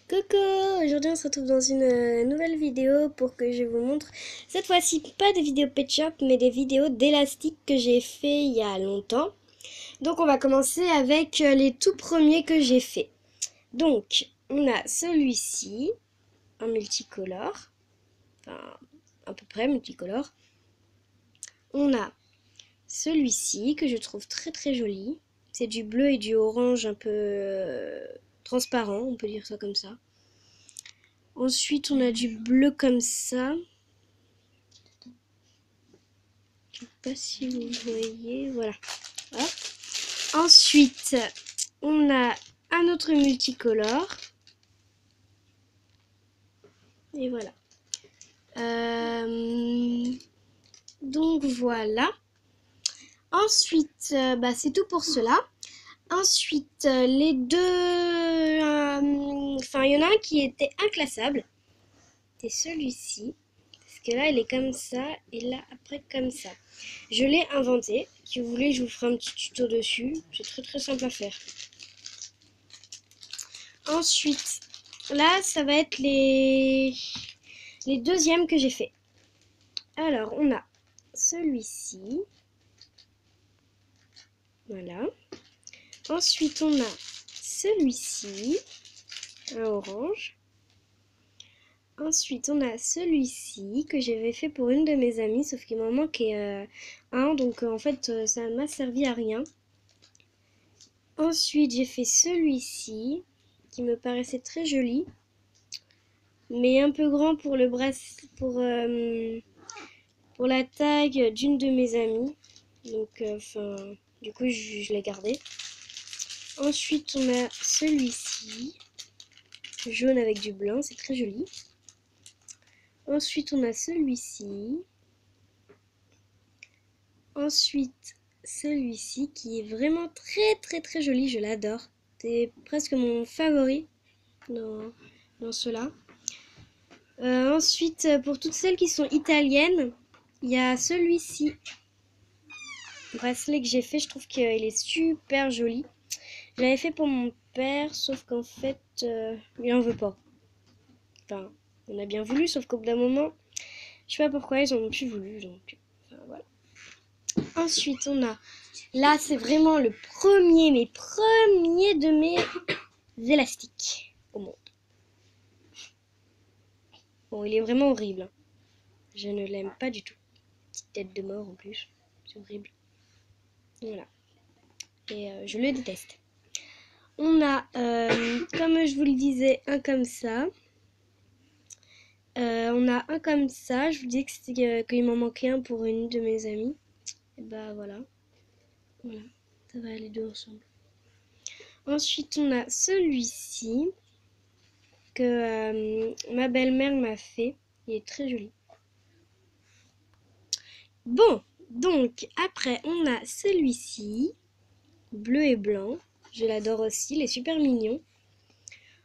Coucou, aujourd'hui on se retrouve dans une nouvelle vidéo pour que je vous montre, cette fois-ci pas des vidéos Pet Shop mais des vidéos d'élastique que j'ai fait il y a longtemps. Donc on va commencer avec les tout premiers que j'ai fait. Donc on a celui-ci, en multicolore, enfin à peu près multicolore. On a celui-ci que je trouve très très joli. C'est du bleu et du orange un peu transparent, on peut dire ça comme ça. Ensuite, on a du bleu comme ça. Je ne sais pas si vous voyez. Voilà. Hop. Ensuite, on a un autre multicolore. Et voilà. Donc voilà. Ensuite, c'est tout pour cela. Ensuite, les deux... il y en a un qui était inclassable. C'est celui-ci. Parce que là, elle est comme ça. Et là, après, comme ça. Je l'ai inventé. Si vous voulez, je vous ferai un petit tuto dessus. C'est très très simple à faire. Ensuite, là, ça va être les deuxièmes que j'ai fait. Alors, on a celui-ci. Voilà. Ensuite, on a celui-ci. Un orange. Ensuite, on a celui-ci que j'avais fait pour une de mes amies, sauf qu'il m'en manquait un, donc en fait, ça m'a servi à rien. Ensuite, j'ai fait celui-ci, qui me paraissait très joli, mais un peu grand pour le pour la taille d'une de mes amies. Donc, du coup, je l'ai gardé. Ensuite, on a celui-ci, jaune avec du blanc, c'est très joli. Ensuite, on a celui-ci. Ensuite, celui-ci qui est vraiment très très très joli, je l'adore. C'est presque mon favori dans ceux-là. Ensuite, pour toutes celles qui sont italiennes, il y a celui-ci. Bracelet que j'ai fait, je trouve qu'il est super joli. Je l'avais fait pour mon père, sauf qu'en fait, il en veut pas. Enfin, on a bien voulu, sauf qu'au bout d'un moment, je sais pas pourquoi ils en ont plus voulu, donc voilà. Ensuite, on a, là c'est vraiment le premier, mes premiers de mes élastiques au monde. Bon, il est vraiment horrible, hein. Je ne l'aime pas du tout. Petite tête de mort en plus, c'est horrible. Voilà. Et je le déteste. On a, comme je vous le disais, un comme ça. On a un comme ça. Je vous disais qu'il m'en manquait un pour une de mes amies. Et bah voilà. Voilà. Ça va les deux ensemble. Ensuite, on a celui-ci que ma belle-mère m'a fait. Il est très joli. Bon, donc après, on a celui-ci, bleu et blanc. Je l'adore aussi, il est super mignon.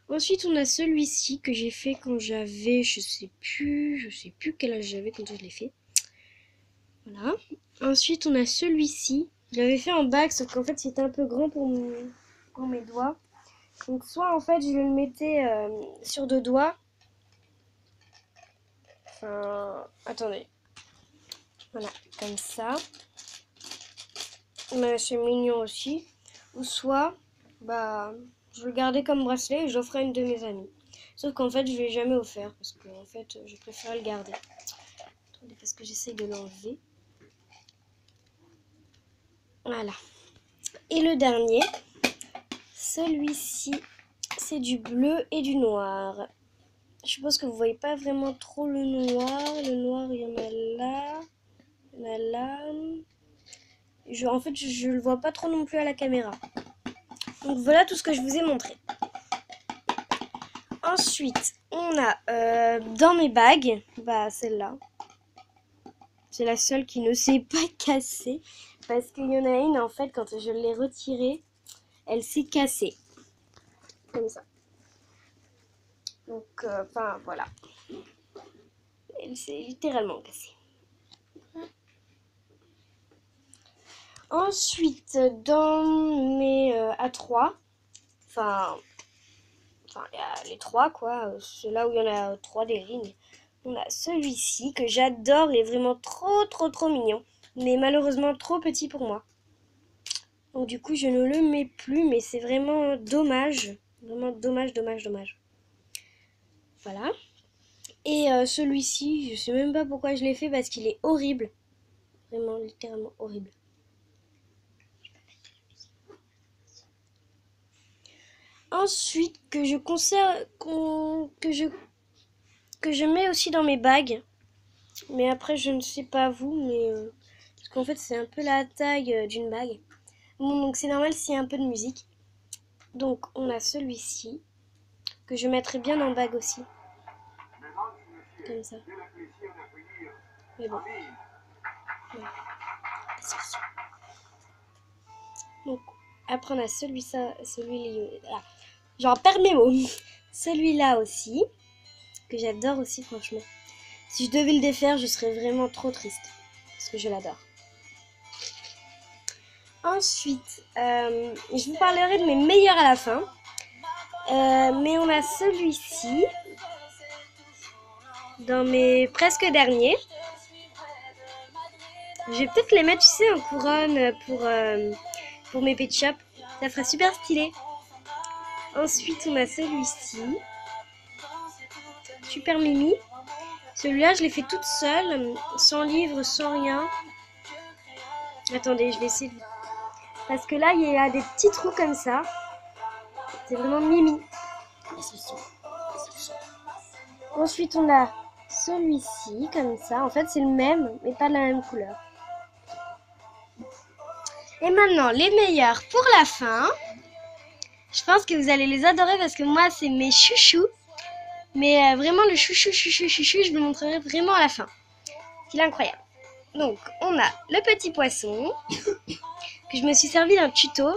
Ensuite, on a celui-ci que j'ai fait quand j'avais, je sais plus quel âge j'avais quand je l'ai fait. Voilà. Ensuite, on a celui-ci. Je l'avais fait en bague, sauf qu'en fait, c'était un peu grand pour mes doigts. Donc, soit en fait, je le mettais sur deux doigts. Enfin, attendez. Voilà, comme ça. Mais c'est mignon aussi. Ou soit, je le gardais comme bracelet et j'offrais à une de mes amies. Sauf qu'en fait, je ne l'ai jamais offert parce que en fait, je préfère le garder. Attendez, parce que j'essaye de l'enlever. Voilà. Et le dernier, celui-ci, c'est du bleu et du noir. Je suppose que vous voyez pas vraiment trop le noir. Le noir, il y en a là. Il y en a là. En fait, je le vois pas trop non plus à la caméra. Donc voilà tout ce que je vous ai montré. Ensuite, on a dans mes bagues, celle-là. C'est la seule qui ne s'est pas cassée. Parce qu'il y en a une, en fait, quand je l'ai retirée, elle s'est cassée. Comme ça. Donc, voilà. Elle s'est littéralement cassée. Ensuite, dans mes A3, Enfin, il y a les trois, quoi. C'est là où il y en a trois des lignes. On a celui-ci que j'adore. Il est vraiment trop mignon. Mais malheureusement trop petit pour moi. Donc du coup, je ne le mets plus. Mais c'est vraiment dommage. Vraiment dommage. Voilà. Et celui-ci, je sais même pas pourquoi je l'ai fait parce qu'il est horrible. Vraiment, littéralement horrible. Ensuite, que je conserve, que je mets aussi dans mes bagues. Mais après, je ne sais pas vous, mais parce qu'en fait, c'est un peu la taille d'une bague. Bon, donc c'est normal s'il y a un peu de musique. Donc, on a celui-ci que je mettrai bien en bague aussi, comme ça. Mais bon. Voilà. Donc, après, on a celui-là. Ah, j'en perds mes mots. Celui-là aussi, que j'adore aussi, franchement. Si je devais le défaire, je serais vraiment trop triste. Parce que je l'adore. Ensuite, je vous parlerai de mes meilleurs à la fin. Mais on a celui-ci. Dans mes presque derniers. Je vais peut-être les mettre, tu sais, en couronne pour mes pet shops. Ça fera super stylé. Ensuite, on a celui-ci. Super mimi. Celui-là, je l'ai fait toute seule, sans livre, sans rien. Attendez, je vais essayer de... Parce que là, il y a des petits trous comme ça. C'est vraiment mimi. Ensuite, on a celui-ci, comme ça. En fait, c'est le même, mais pas de la même couleur. Et maintenant, les meilleurs pour la fin. Je pense que vous allez les adorer parce que moi, c'est mes chouchous. Mais vraiment, le chouchou, je vous le montrerai vraiment à la fin. Il est incroyable. Donc, on a le petit poisson que je me suis servi d'un tuto.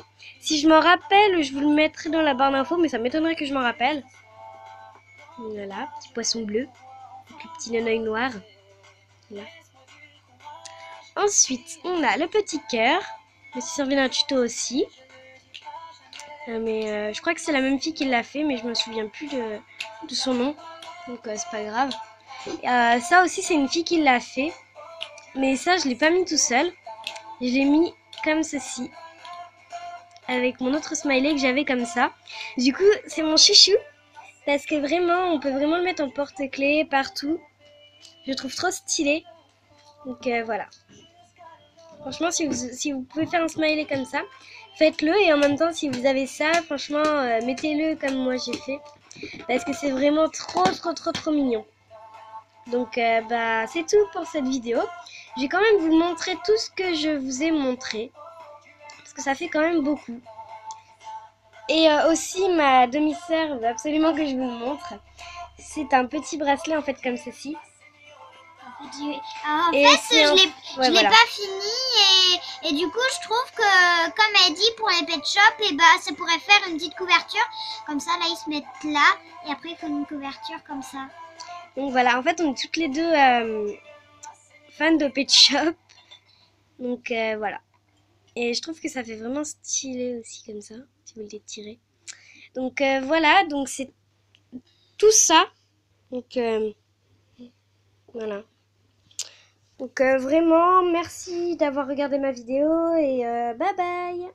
Si je m'en rappelle, je vous le mettrai dans la barre d'infos, mais ça m'étonnerait que je m'en rappelle. Voilà, petit poisson bleu, avec le petit œil noir. Voilà. Ensuite, on a le petit cœur. Je me suis servi d'un tuto aussi. Mais je crois que c'est la même fille qui l'a fait, mais je me souviens plus de son nom. Donc c'est pas grave. Ça aussi, c'est une fille qui l'a fait. Mais ça, je l'ai pas mis tout seul. Je l'ai mis comme ceci. Avec mon autre smiley que j'avais comme ça. Du coup, c'est mon chouchou. Parce que vraiment, on peut vraiment le mettre en porte-clés partout. Je le trouve trop stylé. Donc voilà. Franchement, si vous pouvez faire un smiley comme ça, faites-le. Et en même temps, si vous avez ça, franchement, mettez-le comme moi j'ai fait. Parce que c'est vraiment trop mignon. Donc c'est tout pour cette vidéo. Je vais quand même vous montrer tout ce que je vous ai montré. Parce que ça fait quand même beaucoup. Et aussi, ma demi-sœur veut absolument que je vous le montre. C'est un petit bracelet en fait comme ceci. En fait, je l'ai pas fini et du coup, je trouve que, comme elle dit, pour les pet shops, et ça pourrait faire une petite couverture. Comme ça, là, ils se mettent là et après, ils font une couverture comme ça. Donc voilà, en fait, on est toutes les deux fans de pet shop. Donc voilà. Et je trouve que ça fait vraiment stylé aussi comme ça, si vous le tirez. Donc voilà, donc c'est tout ça. Donc voilà. Donc vraiment, merci d'avoir regardé ma vidéo et bye bye.